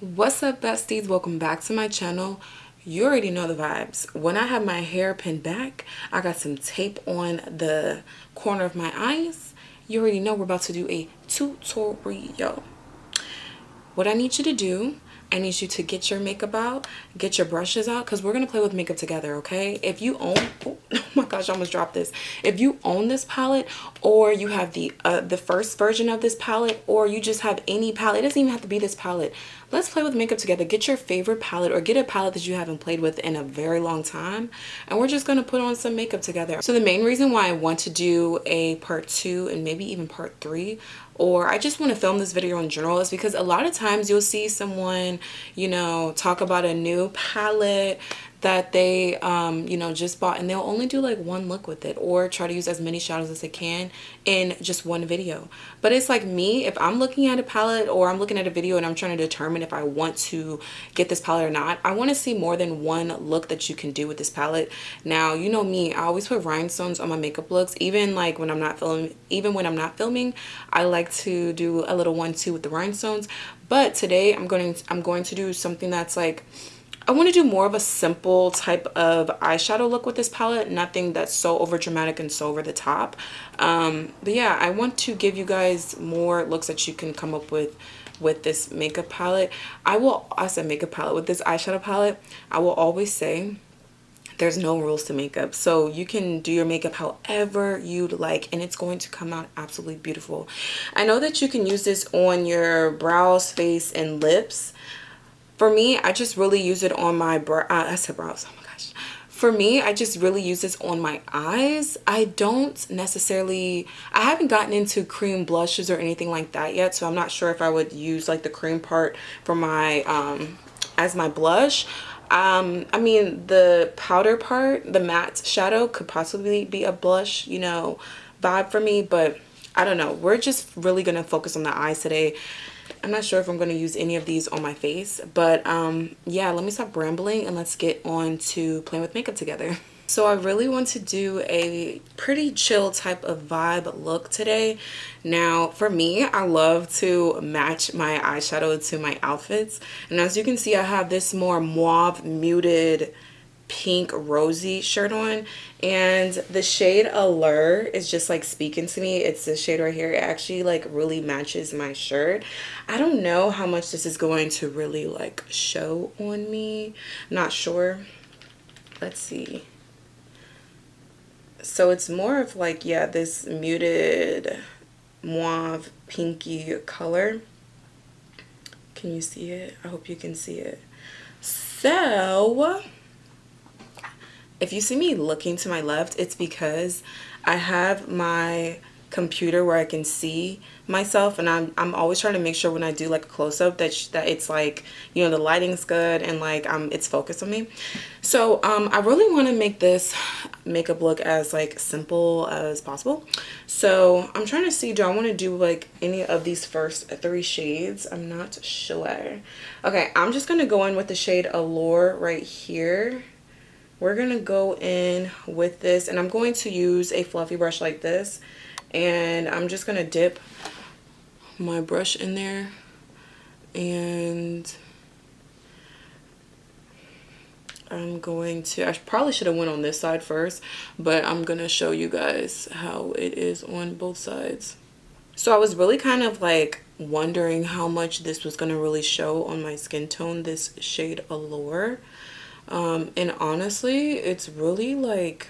What's up, besties? Welcome back to my channel. You already know the vibes. When I have my hair pinned back, I got some tape on the corner of my eyes. You already know we're about to do a tutorial. What I need you to do, I need you to get your makeup out, get your brushes out, because we're going to play with makeup together, okay? If you own, oh my gosh, I almost dropped this. If you own this palette, or you have the first version of this palette, or you just have any palette, it doesn't even have to be this palette. Let's play with makeup together. Get your favorite palette, or get a palette that you haven't played with in a very long time, and we're just going to put on some makeup together. So the main reason why I want to do a part 2 and maybe even part 3, or I just want to film this video in general, is because a lot of times you'll see someone, you know, talk about a new palette that they just bought, and they'll only do like one look with it, or try to use as many shadows as they can in just one video. But it's like me, if I'm looking at a palette or I'm looking at a video and I'm trying to determine if I want to get this palette or not, I want to see more than one look that you can do with this palette. Now, you know me, I always put rhinestones on my makeup looks, even like when I'm not filming, I like to do a little 1-2 with the rhinestones. But today I'm going to do something that's like, I want to do more of a simple type of eyeshadow look with this palette. Nothing that's so over dramatic and so over the top. But yeah, I want to give you guys more looks that you can come up with this makeup palette. I said makeup palette, with this eyeshadow palette, I will always say there's no rules to makeup. So you can do your makeup however you'd like, and it's going to come out absolutely beautiful. I know that you can use this on your brows, face, and lips. For me, I just really use it on my brows. Oh my gosh. For me, I just really use this on my eyes. I haven't gotten into cream blushes or anything like that yet, so I'm not sure if I would use like the cream part for my as my blush. I mean, the powder part, the matte shadow, could possibly be a blush, you know, vibe for me, but I don't know. We're just really gonna focus on the eyes today. I'm not sure if I'm going to use any of these on my face, but yeah, let me stop rambling and let's get on to playing with makeup together. So I really want to do a pretty chill type of vibe look today. Now, for me, I love to match my eyeshadow to my outfits. And as you can see, I have this more mauve muted pink rosy shirt on, and the shade Allure is just like speaking to me. It's this shade right here. It actually like really matches my shirt. I don't know how much this is going to really like show on me. I'm not sure. Let's see. So it's more of like, yeah, this muted mauve pinky color. Can you see it? I hope you can see it. So if you see me looking to my left, it's because I have my computer where I can see myself, and I'm always trying to make sure when I do like a close-up that it's like, you know, the lighting's good and like it's focused on me. So I really want to make this makeup look as like simple as possible. So I'm trying to see, do I want to do like any of these first 3 shades? I'm not sure. Okay, I'm just gonna go in with the shade Allure right here. We're gonna go in with this, and I'm going to use a fluffy brush like this, and I'm just gonna dip my brush in there, and I'm going to, I probably should have went on this side first, but I'm gonna show you guys how it is on both sides. So I was really kind of like wondering how much this was gonna really show on my skin tone, this shade Allure. And honestly, it's really like,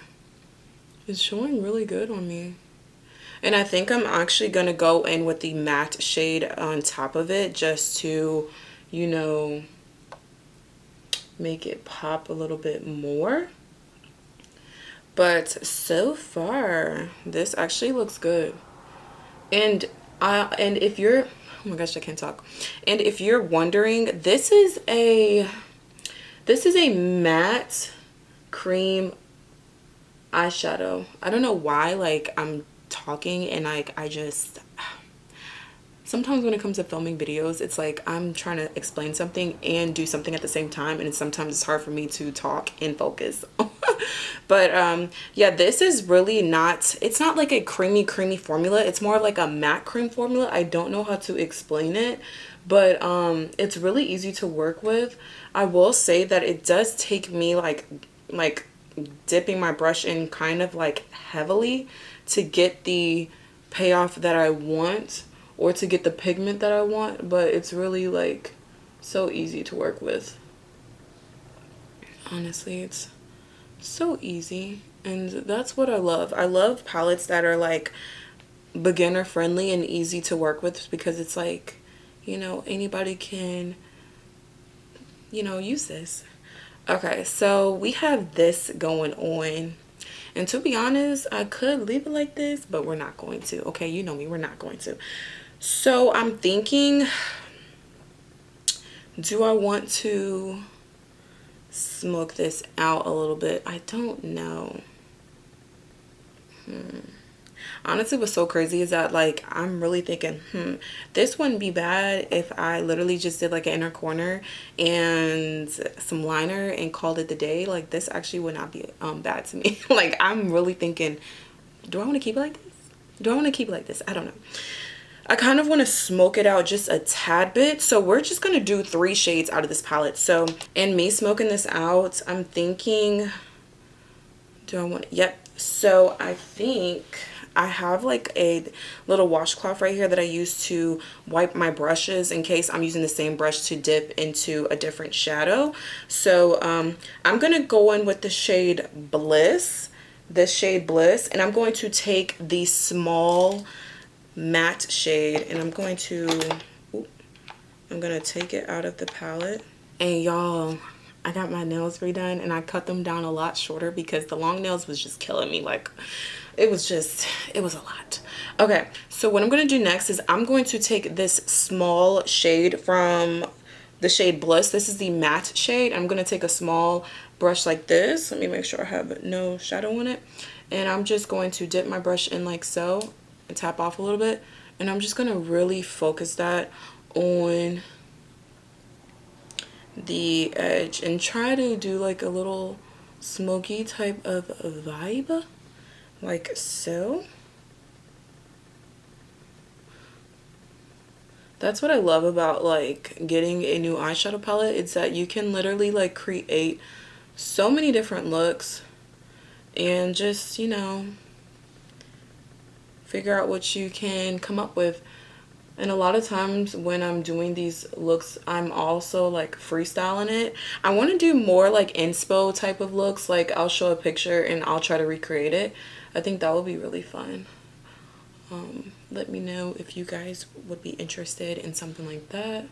it's showing really good on me. And I think I'm actually gonna go in with the matte shade on top of it, just to, you know, make it pop a little bit more. But so far, this actually looks good. And if you're, oh my gosh, I can't talk. And if you're wondering, this is a matte cream eyeshadow. I don't know why, like, I'm talking and like I just, sometimes when it comes to filming videos, it's like I'm trying to explain something and do something at the same time, and sometimes it's hard for me to talk and focus. But yeah, this is really not, it's not like a creamy formula. It's more of like a matte cream formula. I don't know how to explain it, but it's really easy to work with. I will say that it does take me like dipping my brush in kind of like heavily to get the payoff that I want, or to get the pigment that I want, but it's really like so easy to work with. Honestly, it's so easy, and that's what I love. I love palettes that are like beginner friendly and easy to work with, because it's like, you know, anybody can, you know, use this. Okay, so we have this going on, and to be honest, I could leave it like this, but we're not going to. Okay, you know me, we're not going to. So I'm thinking, do I want to smoke this out a little bit? I don't know. Honestly, what's so crazy is that like I'm really thinking, this wouldn't be bad if I literally just did like an inner corner and some liner and called it the day. Like this actually would not be bad to me. Like I'm really thinking, do I want to keep it like this? Do I want to keep it like this? I don't know. I kind of want to smoke it out just a tad bit. So we're just going to do 3 shades out of this palette. So in me smoking this out, I'm thinking, do I want, yep. So I think I have like a little washcloth right here that I use to wipe my brushes in case I'm using the same brush to dip into a different shadow. So I'm going to go in with the shade Bliss, this shade Bliss, and I'm going to take the small matte shade and I'm going to take it out of the palette. And y'all, I got my nails redone and I cut them down a lot shorter because the long nails was just killing me. Like it was a lot. Okay, so what I'm going to do next is I'm going to take this small shade from the shade Bliss. This is the matte shade. I'm going to take a small brush like this. Let me make sure I have no shadow on it. And I'm just going to dip my brush in like so and tap off a little bit. And I'm just going to really focus that on the edge and try to do like a little smoky type of vibe, like so. That's what I love about like getting a new eyeshadow palette. It's that you can literally like create so many different looks and just, you know, figure out what you can come up with. And a lot of times when I'm doing these looks, I'm also like freestyling it. I want to do more like inspo type of looks. Like I'll show a picture and I'll try to recreate it. I think that would be really fun. Let me know if you guys would be interested in something like that,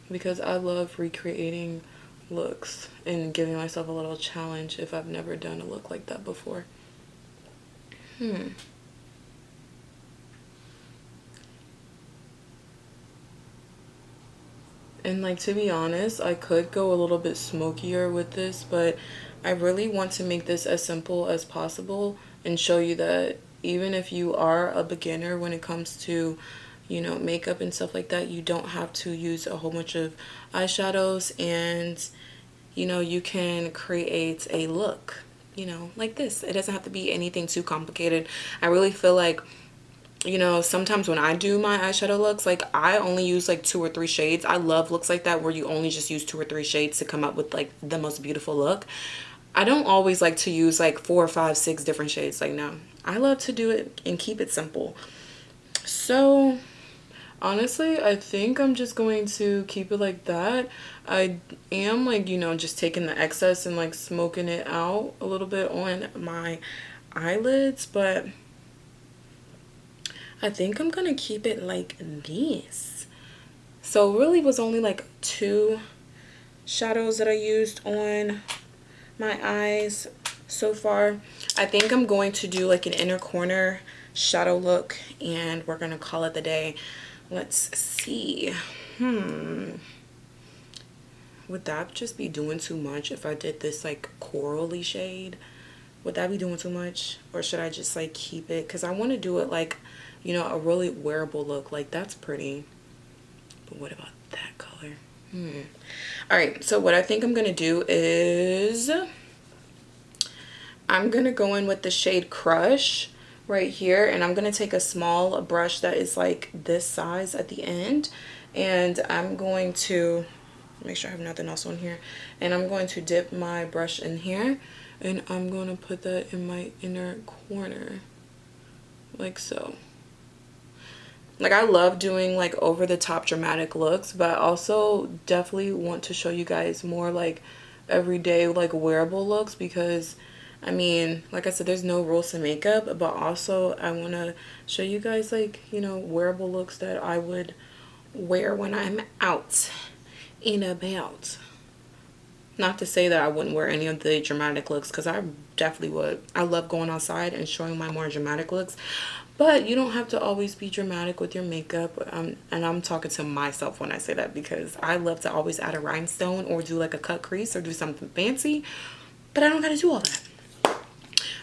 because I love recreating looks and giving myself a little challenge if I've never done a look like that before. And like, to be honest, I could go a little bit smokier with this, but I really want to make this as simple as possible and show you that even if you are a beginner when it comes to, you know, makeup and stuff like that, you don't have to use a whole bunch of eyeshadows, and you know, you can create a look, you know, like this. It doesn't have to be anything too complicated. I really feel like, you know, sometimes when I do my eyeshadow looks, like I only use like 2 or 3 shades. I love looks like that where you only just use 2 or 3 shades to come up with like the most beautiful look. I don't always like to use like 4 or 5, 6 different shades. Like, no, I love to do it and keep it simple. So honestly, I think I'm just going to keep it like that. I am like, you know, just taking the excess and like smoking it out a little bit on my eyelids, but I think I'm gonna keep it like this. So really was only like 2 shadows that I used on my eyes so far. I think I'm going to do like an inner corner shadow look and we're gonna call it the day. Let's see. Would that just be doing too much if I did this like corally shade? Would that be doing too much? Or should I just like keep it? Because I want to do it like, you know, a really wearable look. Like that's pretty. But what about that color? All right, so what I think I'm going to do is I'm going to go in with the shade Crush right here. And I'm going to take a small brush that is like this size at the end. And I'm going to make sure I have nothing else on here. And I'm going to dip my brush in here, and I'm going to put that in my inner corner, like so. Like, I love doing like over the top dramatic looks, but I also definitely want to show you guys more like everyday like wearable looks, because I mean, like I said, there's no rules to makeup, but also I want to show you guys like, you know, wearable looks that I would wear when I'm out and about. Not to say that I wouldn't wear any of the dramatic looks, because I definitely would. I love going outside and showing my more dramatic looks. But you don't have to always be dramatic with your makeup. And I'm talking to myself when I say that, because I love to always add a rhinestone or do like a cut crease or do something fancy. But I don't got to do all that.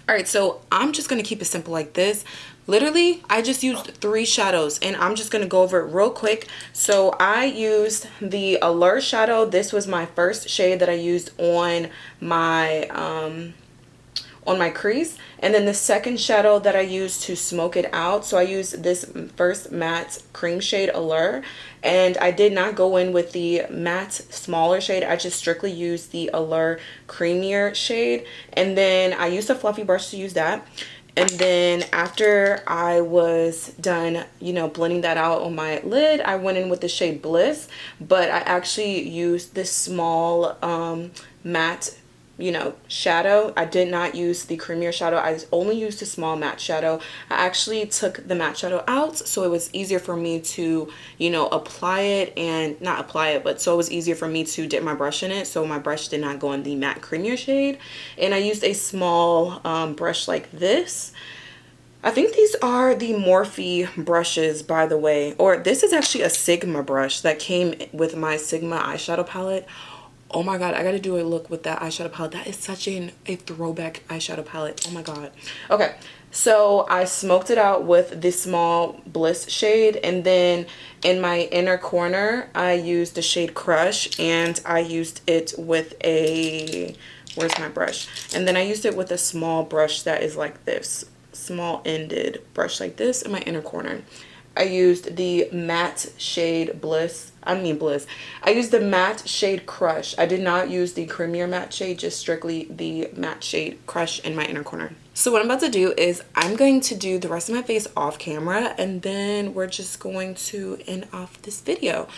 Alright, so I'm just going to keep it simple like this. Literally, I just used 3 shadows, and I'm just going to go over it real quick. So I used the Allure shadow. This was my first shade that I used on my crease, and then the second shadow that I used to smoke it out. So I used this first matte cream shade Allure, and I did not go in with the matte smaller shade. I just strictly used the Allure creamier shade, and then I used a fluffy brush to use that. And then after I was done, you know, blending that out on my lid, I went in with the shade Bliss, but I actually used this small matte, you know, shadow. I did not use the creamier shadow. I only used a small matte shadow. I actually took the matte shadow out, so it was easier for me to, you know, apply it, and not apply it, but so it was easier for me to dip my brush in it, so my brush did not go in the matte creamier shade. And I used a small brush like this. I think these are the Morphe brushes, by the way, or this is actually a Sigma brush that came with my Sigma eyeshadow palette. Oh my god, I gotta do a look with that eyeshadow palette. That is such a throwback eyeshadow palette. Oh my god. Okay, so I smoked it out with this small Bliss shade, and then in my inner corner I used the shade Crush, and I used it with a, where's my brush? And then I used it with a small brush that is like this, small ended brush like this in my inner corner. I used the matte shade Bliss. I used the matte shade Crush. I did not use the creamier matte shade, just strictly the matte shade Crush in my inner corner. So what I'm about to do is I'm going to do the rest of my face off camera, and then we're just going to end off this video.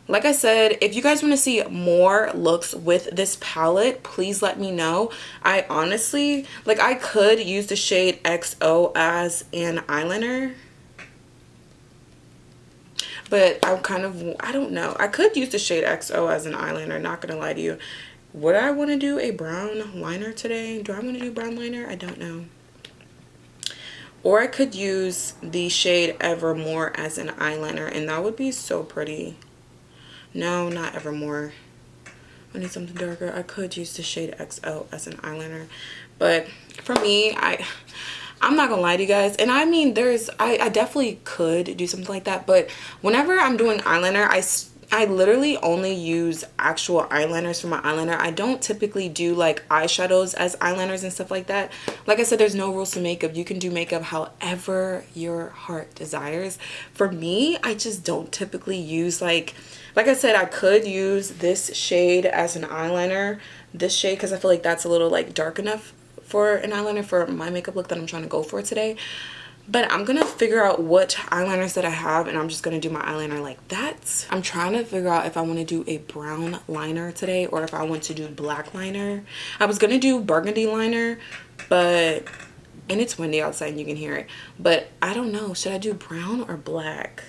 Like I said, if you guys want to see more looks with this palette, please let me know. I honestly, like, I could use the shade XO as an eyeliner, but I'm kind of, I don't know. I could use the shade XO as an eyeliner, not gonna lie to you. Would I want to do a brown liner today? Do I want to do brown liner? I don't know. Or I could use the shade Evermore as an eyeliner, and that would be so pretty. No, not Evermore. I need something darker. I could use the shade XO as an eyeliner, but for me, I'm not gonna lie to you guys, and I mean, I definitely could do something like that, but whenever I'm doing eyeliner, I literally only use actual eyeliners for my eyeliner. I don't typically do like eyeshadows as eyeliners and stuff like that. Like I said, there's no rules to makeup. You can do makeup however your heart desires. For me, I just don't typically use like I said, I could use this shade as an eyeliner, this shade, because I feel like that's a little like dark enough for an eyeliner for my makeup look that I'm trying to go for today. But I'm gonna figure out what eyeliners that I have, and I'm just gonna do my eyeliner like that. I'm trying to figure out if I want to do a brown liner today or if I want to do black liner. I was gonna do burgundy liner, but, and it's windy outside and you can hear it, but I don't know, should I do brown or black?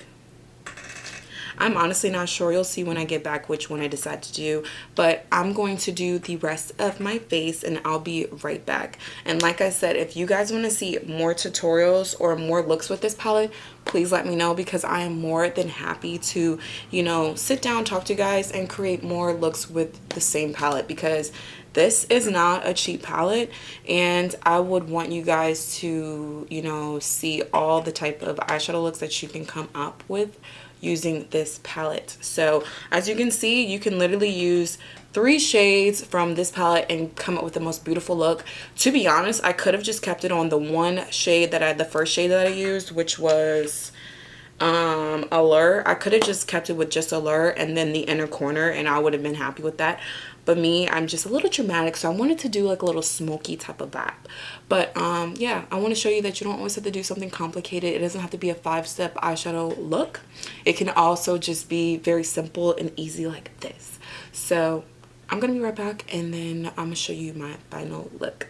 I'm honestly not sure. You'll see when I get back which one I decide to do, but I'm going to do the rest of my face and I'll be right back. And like I said, if you guys want to see more tutorials or more looks with this palette, please let me know, because I am more than happy to, you know, sit down, talk to you guys, and create more looks with the same palette, because this is not a cheap palette, and I would want you guys to, you know, see all the type of eyeshadow looks that you can come up with using this palette. So as you can see, you can literally use 3 shades from this palette and come up with the most beautiful look. To be honest, I could have just kept it on the one shade that the first shade that I used, which was Allure. I could have just kept it with just Allure and then the inner corner, and I would have been happy with that. But me, I'm just a little dramatic, so I wanted to do like a little smoky type of vibe. But yeah, I want to show you that you don't always have to do something complicated. It doesn't have to be a 5-step eyeshadow look. It can also just be very simple and easy like this. So I'm gonna be right back, and then I'm gonna show you my final look.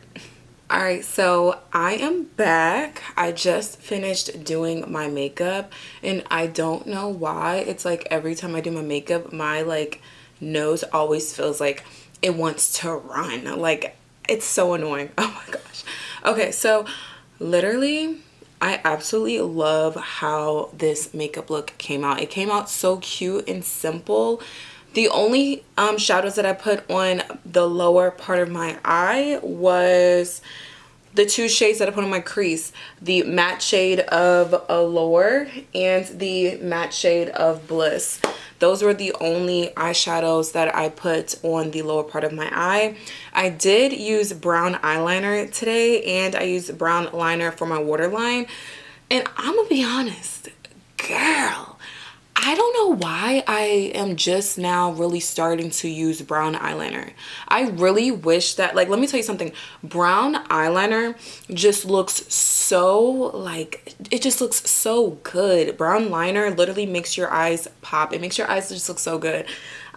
All right, so I am back. I just finished doing my makeup, and I don't know why. It's like every time I do my makeup, my like nose always feels like it wants to run. Like, it's so annoying. Oh my gosh. Okay, so literally I absolutely love how this makeup look came out. It came out so cute and simple. The only shadows that I put on the lower part of my eye was the 2 shades that I put on my crease, the matte shade of Allure and the matte shade of Bliss. Those were the only eyeshadows that I put on the lower part of my eye. I did use brown eyeliner today, and I used brown liner for my waterline. And I'm gonna be honest, girl, I don't know why I am just now really starting to use brown eyeliner. I really wish that, like, let me tell you something. Brown eyeliner just looks so, like, it just looks so good. Brown liner literally makes your eyes pop. It makes your eyes just look so good.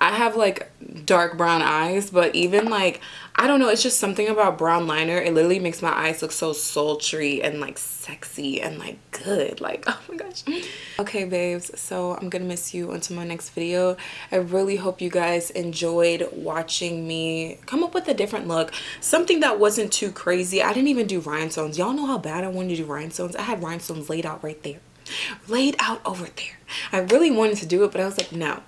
I have like dark brown eyes, but even like, I don't know, it's just something about brown liner. It literally makes my eyes look so sultry and like sexy and like good. Like, oh my gosh. Okay, babes, so I'm gonna miss you until my next video. I really hope you guys enjoyed watching me come up with a different look, something that wasn't too crazy. I didn't even do rhinestones. Y'all know how bad I wanted to do rhinestones. I had rhinestones laid out right there, laid out over there. I really wanted to do it, but I was like, no,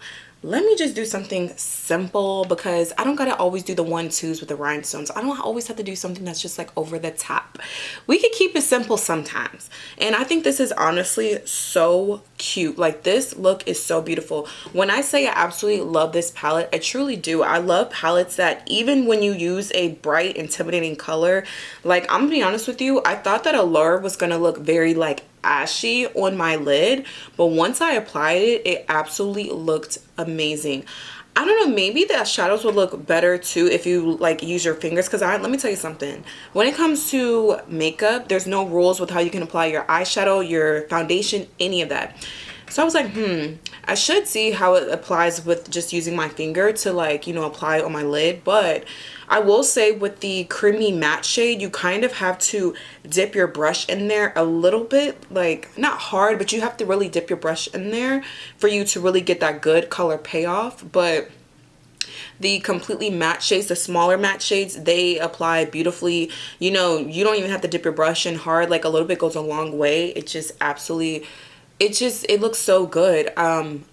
let me just do something simple, because I don't gotta always do the 1-2s with the rhinestones. I don't always have to do something that's just like over the top. We could keep it simple sometimes. And I think this is honestly so cute. Like, this look is so beautiful. When I say I absolutely love this palette, I truly do. I love palettes that even when you use a bright, intimidating color, like, I'm gonna be honest with you, I thought that Allure was gonna look very like ashy on my lid, but once I applied it, it absolutely looked amazing. I don't know, maybe the shadows would look better too if you like use your fingers, because let me tell you something. When it comes to makeup, there's no rules with how you can apply your eyeshadow, your foundation, any of that. So I was like, I should see how it applies with just using my finger to, like, you know, apply it on my lid. But I will say with the creamy matte shade, you kind of have to dip your brush in there a little bit, like not hard, but you have to really dip your brush in there for you to really get that good color payoff. But the completely matte shades, the smaller matte shades, they apply beautifully. You know, you don't even have to dip your brush in hard. Like, a little bit goes a long way. It just absolutely, it looks so good.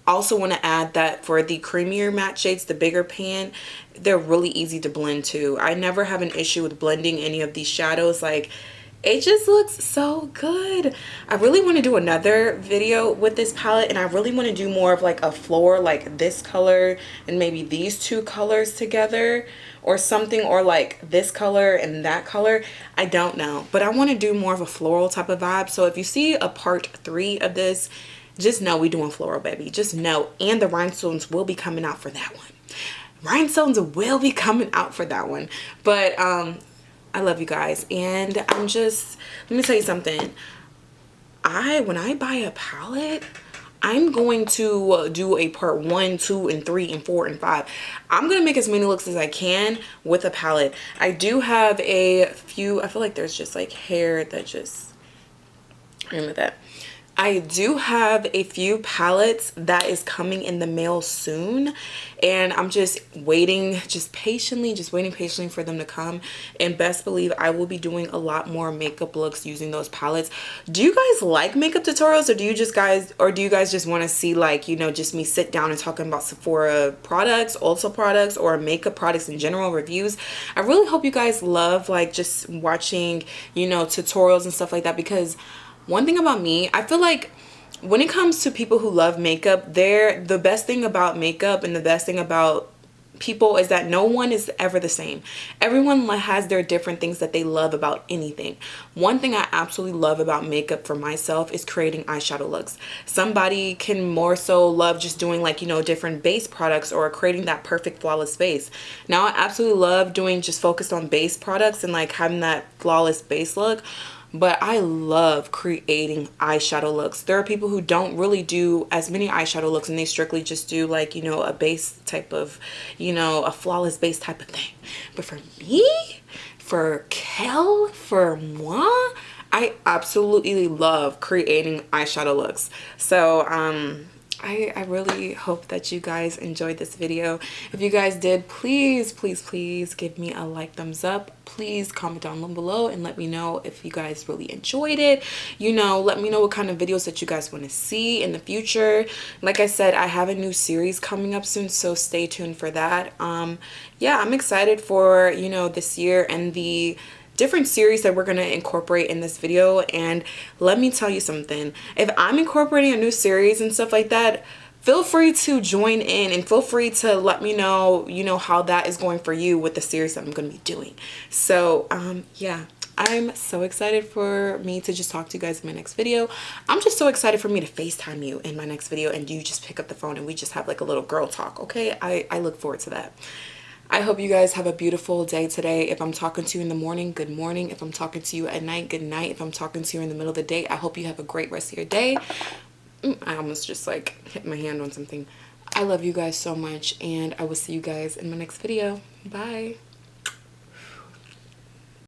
Also want to add that for the creamier matte shades, the bigger pan, they're really easy to blend too. I never have an issue with blending any of these shadows. Like, it just looks so good. I really want to do another video with this palette, and I really want to do more of like a floor, like this color and maybe these 2 colors together or something, or like this color and that color. I don't know, but I want to do more of a floral type of vibe. So if you see a part 3 of this, just know we doing floral, baby. Just know. And the rhinestones will be coming out for that one. Rhinestones will be coming out for that one. But I love you guys, and I'm just, let me tell you something. When I buy a palette, I'm going to do a part 1, 2, and 3, and 4, and 5. I'm going to make as many looks as I can with a palette. I do have a few, I feel like there's just like hair that just, remember that. I do have a few palettes that is coming in the mail soon, and I'm just waiting, just waiting patiently for them to come. And best believe I will be doing a lot more makeup looks using those palettes. Do you guys like makeup tutorials, or do you guys just want to see, like, you know, just me sit down and talking about Sephora products, Ulta products, or makeup products in general, reviews? I really hope you guys love like just watching, you know, tutorials and stuff like that, because one thing about me, I feel like when it comes to people who love makeup, the best thing about makeup and the best thing about people is that no one is ever the same. Everyone has their different things that they love about anything. One thing I absolutely love about makeup for myself is creating eyeshadow looks. Somebody can more so love just doing like, you know, different base products or creating that perfect flawless base. Now I absolutely love doing just focused on base products and like having that flawless base look. But I love creating eyeshadow looks. There are people who don't really do as many eyeshadow looks and they strictly just do like, you know, a base type of, you know, a flawless base type of thing. But for me, for Kel, for moi, I absolutely love creating eyeshadow looks. So, I really hope that you guys enjoyed this video. If you guys did, please give me a like, thumbs up. Please comment down below and let me know if you guys really enjoyed it. You know, let me know what kind of videos that you guys want to see in the future. Like I said, I have a new series coming up soon, so stay tuned for that. Yeah, I'm excited for, you know, this year and the different series that we're going to incorporate in this video. And let me tell you something, if I'm incorporating a new series and stuff like that, feel free to join in and feel free to let me know, you know, how that is going for you with the series that I'm going to be doing. So yeah, I'm so excited for me to just talk to you guys in my next video. I'm just so excited for me to FaceTime you in my next video and you just pick up the phone and we just have like a little girl talk. Okay, I look forward to that. I hope you guys have a beautiful day today. If I'm talking to you in the morning, good morning. If I'm talking to you at night, good night. If I'm talking to you in the middle of the day, I hope you have a great rest of your day. I almost just like hit my hand on something. I love you guys so much and I will see you guys in my next video. Bye.